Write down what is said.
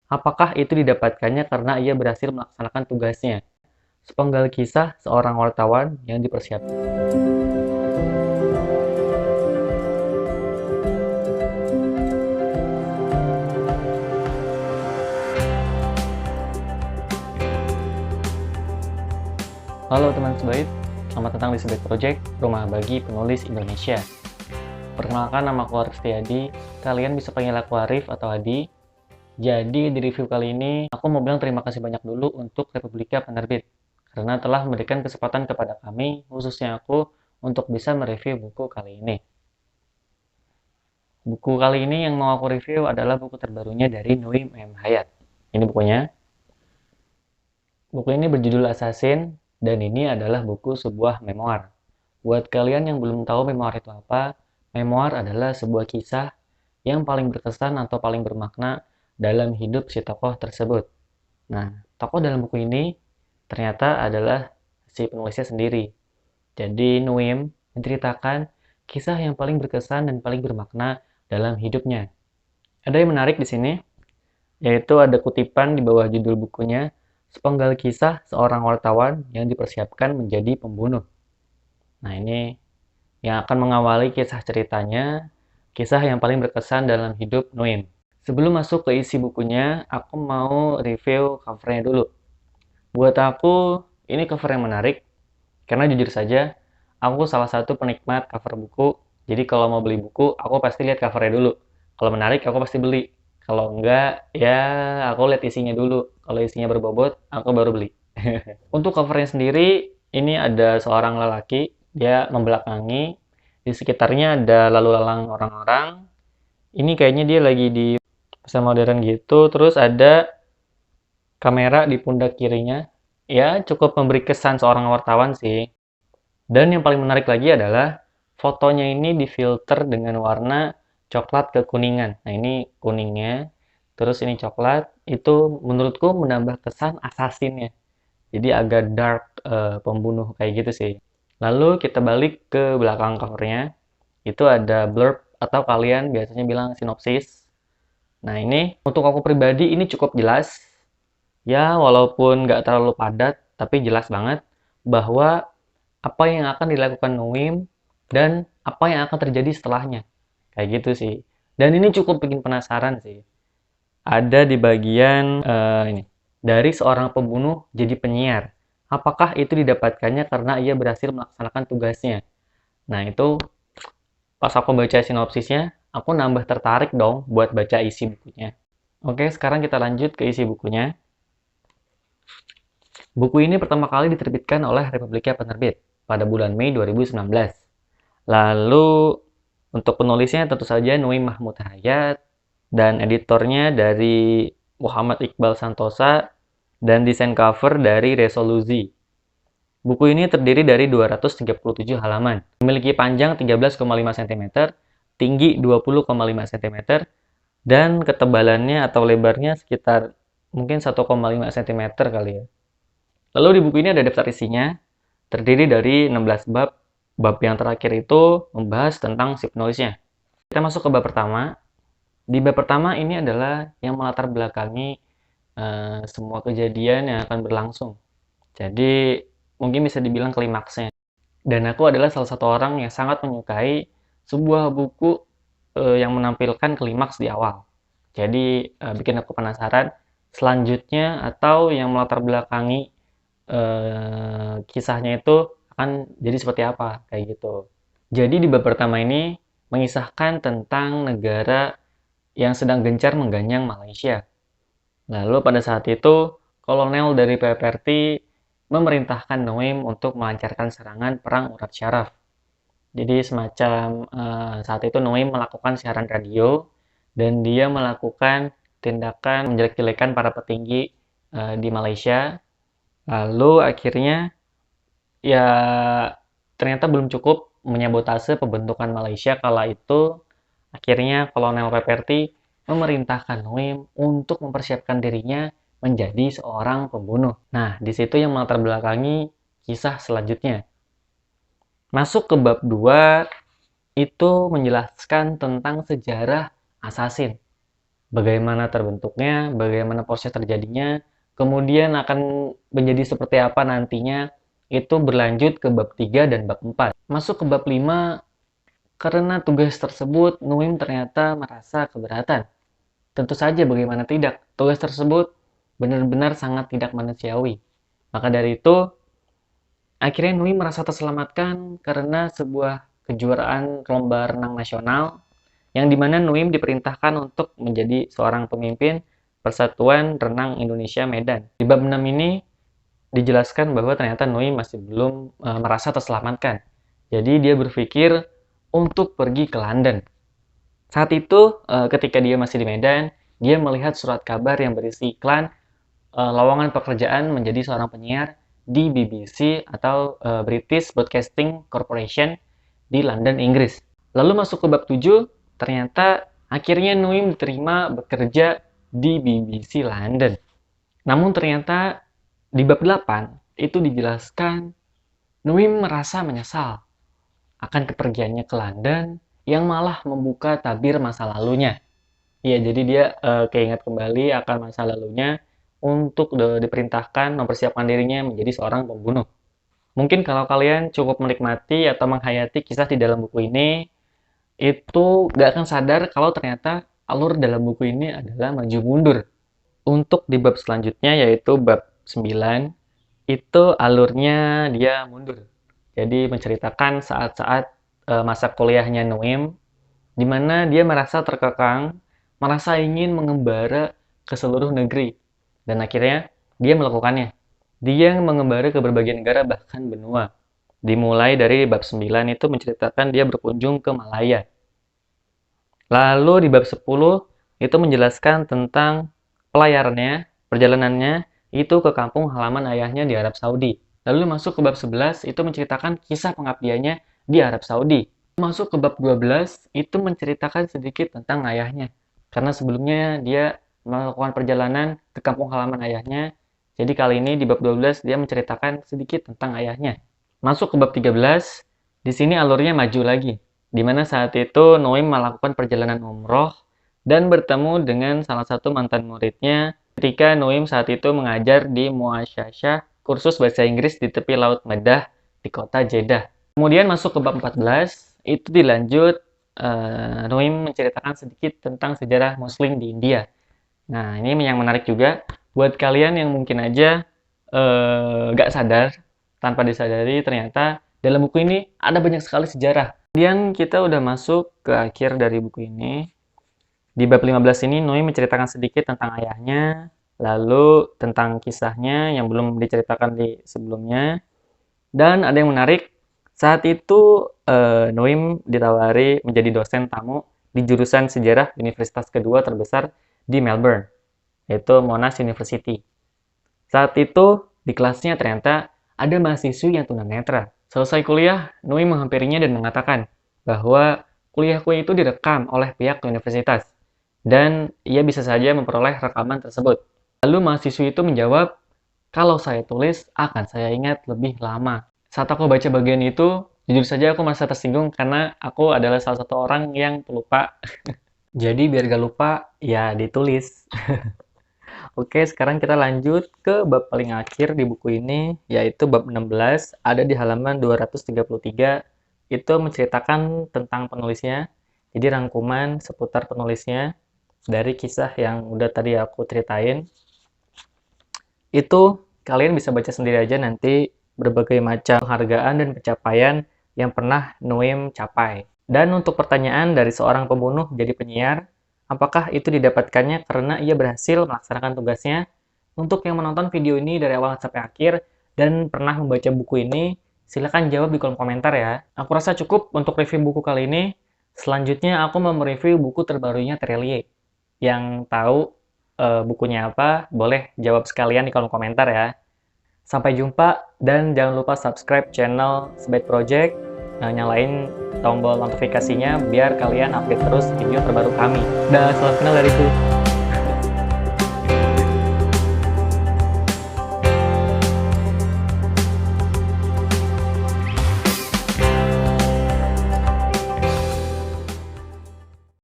Apakah itu didapatkannya karena ia berhasil melaksanakan tugasnya? Sepenggal kisah seorang wartawan yang dipersiapkan. Halo teman Sebaik, selamat datang di Sebaik Project, rumah bagi penulis Indonesia. Perkenalkan, nama aku Arif Setiadi, kalian bisa panggil aku Arif atau Adi. Jadi di review kali ini, aku mau bilang terima kasih banyak dulu untuk Republika Penerbit, karena telah memberikan kesempatan kepada kami, khususnya aku, untuk bisa mereview buku kali ini. Buku kali ini yang mau aku review adalah buku terbarunya dari Nuim M. Hayat. Ini bukunya. Buku ini berjudul Assassin, dan ini adalah buku sebuah memoir. Buat kalian yang belum tahu memoir itu apa, memoir adalah sebuah kisah yang paling berkesan atau paling bermakna dalam hidup si tokoh tersebut. Nah, tokoh dalam buku ini ternyata adalah si penulisnya sendiri. Jadi Nuim menceritakan kisah yang paling berkesan dan paling bermakna dalam hidupnya. Ada yang menarik di sini, yaitu ada kutipan di bawah judul bukunya, sepenggal kisah seorang wartawan yang dipersiapkan menjadi pembunuh. Nah, ini yang akan mengawali kisah ceritanya, kisah yang paling berkesan dalam hidup Nuim. Sebelum masuk ke isi bukunya, aku mau review covernya dulu. Buat aku, ini cover yang menarik, karena jujur saja, aku salah satu penikmat cover buku, jadi kalau mau beli buku, aku pasti lihat covernya dulu. Kalau menarik, aku pasti beli. Kalau enggak, ya aku lihat isinya dulu. Kalau isinya berbobot, aku baru beli. Untuk covernya sendiri, ini ada seorang lelaki, dia membelakangi, di sekitarnya ada lalu lalang orang-orang. Ini kayaknya dia lagi di pasar modern gitu, terus ada kamera di pundak kirinya. Ya, cukup memberi kesan seorang wartawan sih. Dan yang paling menarik lagi adalah fotonya ini difilter dengan warna coklat kekuningan. Nah, ini kuningnya, terus ini coklat. Itu menurutku menambah kesan asasinnya. Jadi agak dark, pembunuh kayak gitu sih. Lalu kita balik ke belakang covernya. Itu ada blurb atau kalian biasanya bilang sinopsis. Nah, ini untuk aku pribadi ini cukup jelas. Ya, walaupun nggak terlalu padat, tapi jelas banget bahwa apa yang akan dilakukan Nuim dan apa yang akan terjadi setelahnya. Kayak gitu sih. Dan ini cukup bikin penasaran sih. Ada di bagian ini. Dari seorang pembunuh jadi penyiar. Apakah itu didapatkannya karena ia berhasil melaksanakan tugasnya? Nah, itu pas aku baca sinopsisnya, aku nambah tertarik dong buat baca isi bukunya. Oke, sekarang kita lanjut ke isi bukunya. Buku ini pertama kali diterbitkan oleh Republika Penerbit pada bulan Mei 2019. Lalu untuk penulisnya tentu saja Nui Mahmud Hayat dan editornya dari Muhammad Iqbal Santosa dan desain cover dari Resolusi. Buku ini terdiri dari 237 halaman, memiliki panjang 13,5 cm, tinggi 20,5 cm, dan ketebalannya atau lebarnya sekitar mungkin 1,5 cm kali ya. Lalu di buku ini ada daftar isinya, terdiri dari 16 bab. Bab yang terakhir itu membahas tentang si penulisnya. Kita masuk ke bab pertama. Di bab pertama ini adalah yang melatar belakangi semua kejadian yang akan berlangsung. Jadi mungkin bisa dibilang klimaksnya. Dan aku adalah salah satu orang yang sangat menyukai sebuah buku yang menampilkan klimaks di awal. Jadi bikin aku penasaran selanjutnya atau yang melatar belakangi kisahnya itu akan jadi seperti apa kayak gitu. Jadi di bab pertama ini mengisahkan tentang negara yang sedang gencar mengganyang Malaysia. Lalu pada saat itu kolonel dari PPRT memerintahkan Noim untuk melancarkan serangan perang urat syaraf. Jadi semacam saat itu Noim melakukan siaran radio dan dia melakukan tindakan menjelek-jelekan para petinggi di Malaysia. Lalu akhirnya ya ternyata belum cukup menyabotase pembentukan Malaysia kala itu. Akhirnya Kolonel PPRT memerintahkan Noim untuk mempersiapkan dirinya menjadi seorang pembunuh. Nah, di situ yang melatar belakangi kisah selanjutnya. Masuk ke bab 2 itu menjelaskan tentang sejarah assassin. bagaimana terbentuknya, bagaimana proses terjadinya, kemudian akan menjadi seperti apa nantinya, itu berlanjut ke bab 3 dan bab 4. Masuk ke bab 5, karena tugas tersebut Nuim ternyata merasa keberatan. Tentu saja bagaimana tidak, tugas tersebut benar-benar sangat tidak manusiawi. Maka dari itu, akhirnya Nuim merasa terselamatkan karena sebuah kejuaraan lomba renang nasional yang dimana Nuim diperintahkan untuk menjadi seorang pemimpin Persatuan Renang Indonesia Medan. Di bab 6 ini dijelaskan bahwa ternyata Nuim masih belum merasa terselamatkan. Jadi dia berpikir untuk pergi ke London. Saat itu ketika dia masih di Medan, dia melihat surat kabar yang berisi iklan lowongan pekerjaan menjadi seorang penyiar di BBC atau British Broadcasting Corporation di London, Inggris. Lalu masuk ke bab 7, ternyata akhirnya Nuim diterima bekerja di BBC London. Namun ternyata di bab 8 itu dijelaskan Nuim merasa menyesal akan kepergiannya ke London yang malah membuka tabir masa lalunya. Iya, jadi dia keingat kembali akan masa lalunya untuk diperintahkan mempersiapkan dirinya menjadi seorang pembunuh. Mungkin kalau kalian cukup menikmati atau menghayati kisah di dalam buku ini, itu gak akan sadar kalau ternyata alur dalam buku ini adalah maju mundur. Untuk di bab selanjutnya yaitu bab 9, itu alurnya dia mundur. Jadi menceritakan saat-saat masa kuliahnya Nuim, di mana dia merasa terkekang, merasa ingin mengembara ke seluruh negeri. Dan akhirnya dia melakukannya. Dia mengembara ke berbagai negara bahkan benua. Dimulai dari bab 9 itu menceritakan dia berkunjung ke Malaya. Lalu di bab 10 itu menjelaskan tentang pelayarannya, perjalanannya itu ke kampung halaman ayahnya di Arab Saudi. Lalu masuk ke bab 11 itu menceritakan kisah pengabdiannya di Arab Saudi. Masuk ke bab 12 itu menceritakan sedikit tentang ayahnya. Karena sebelumnya dia melakukan perjalanan ke kampung halaman ayahnya. Jadi kali ini di bab 12 dia menceritakan sedikit tentang ayahnya. Masuk ke bab 13, di sini alurnya maju lagi. Di mana saat itu Nuim melakukan perjalanan umroh dan bertemu dengan salah satu mantan muridnya ketika Nuim saat itu mengajar di Muasyashah kursus bahasa Inggris di tepi Laut Medah di kota Jeddah. Kemudian masuk ke bab 14, itu dilanjut Nuim menceritakan sedikit tentang sejarah Muslim di India. Nah, ini yang menarik juga buat kalian yang mungkin aja gak sadar, tanpa disadari ternyata dalam buku ini ada banyak sekali sejarah. Kemudian kita udah masuk ke akhir dari buku ini. Di bab 15 ini Nui menceritakan sedikit tentang ayahnya, lalu tentang kisahnya yang belum diceritakan di sebelumnya. Dan ada yang menarik, saat itu Noim ditawari menjadi dosen tamu di jurusan sejarah universitas kedua terbesar di Melbourne, yaitu Monash University. Saat itu di kelasnya ternyata ada mahasiswi yang tunanetra. Selesai kuliah, Nui menghampirinya dan mengatakan bahwa kuliahku itu direkam oleh pihak universitas dan ia bisa saja memperoleh rekaman tersebut. Lalu mahasiswi itu menjawab, kalau saya tulis akan saya ingat lebih lama. Saat aku baca bagian itu, jujur saja aku merasa tersinggung karena aku adalah salah satu orang yang pelupa. Jadi biar gak lupa, ya ditulis. Oke, sekarang kita lanjut ke bab paling akhir di buku ini, yaitu bab 16, ada di halaman 233. Itu menceritakan tentang penulisnya, jadi rangkuman seputar penulisnya dari kisah yang udah tadi aku ceritain. Itu kalian bisa baca sendiri aja nanti berbagai macam penghargaan dan pencapaian yang pernah Nuim capai. Dan untuk pertanyaan dari seorang pembunuh jadi penyiar, apakah itu didapatkannya karena ia berhasil melaksanakan tugasnya? Untuk yang menonton video ini dari awal sampai akhir dan pernah membaca buku ini, silahkan jawab di kolom komentar ya. Aku rasa cukup untuk review buku kali ini. Selanjutnya aku mau mereview buku terbarunya Terelie. Yang tahu bukunya apa, boleh jawab sekalian di kolom komentar ya. Sampai jumpa dan jangan lupa subscribe channel Sebaik Project. Nyalain tombol notifikasinya biar kalian update terus video terbaru kami. Dan salam kenal dariku.